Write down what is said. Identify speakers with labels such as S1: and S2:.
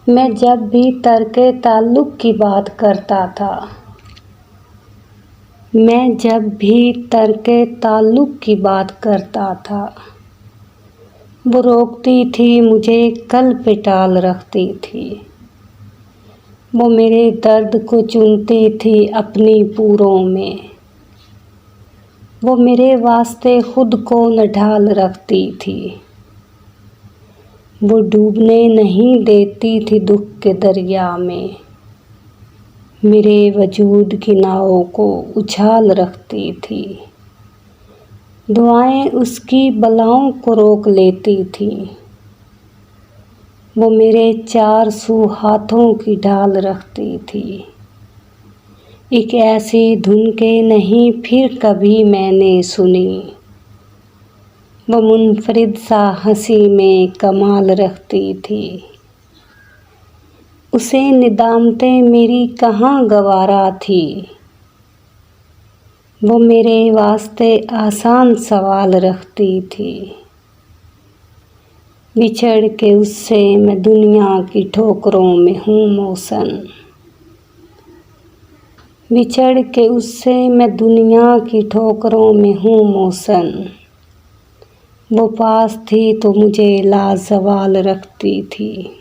S1: मैं जब भी तर्के ताल्लुक़ की बात करता था, मैं जब भी तर्के ताल्लुक़ की बात करता था, वो रोकती थी मुझे, कल पे टाल रखती थी। वो मेरे दर्द को चुनती थी अपनी पूरों में, वो मेरे वास्ते खुद को न ढाल रखती थी। वो डूबने नहीं देती थी दुख के दरिया में, मेरे वजूद की नावों को उछाल रखती थी। दुआएं उसकी बलाओं को रोक लेती थी, वो मेरे 4 सू हाथों की ढाल रखती थी। एक ऐसी धुन के नहीं फिर कभी मैंने सुनी, वो मुनफरिद सा हंसी में कमाल रखती थी। उसे निदामते मेरी कहाँ गवारा थी, वो मेरे वास्ते आसान सवाल रखती थी। बिछड़ के उससे मैं दुनिया की ठोकरों में हूँ मौसन, बिछड़ के उससे मैं दुनिया की ठोकरों में हूँ मौसन। वो पास थी तो मुझे लाज़वाल रखती थी।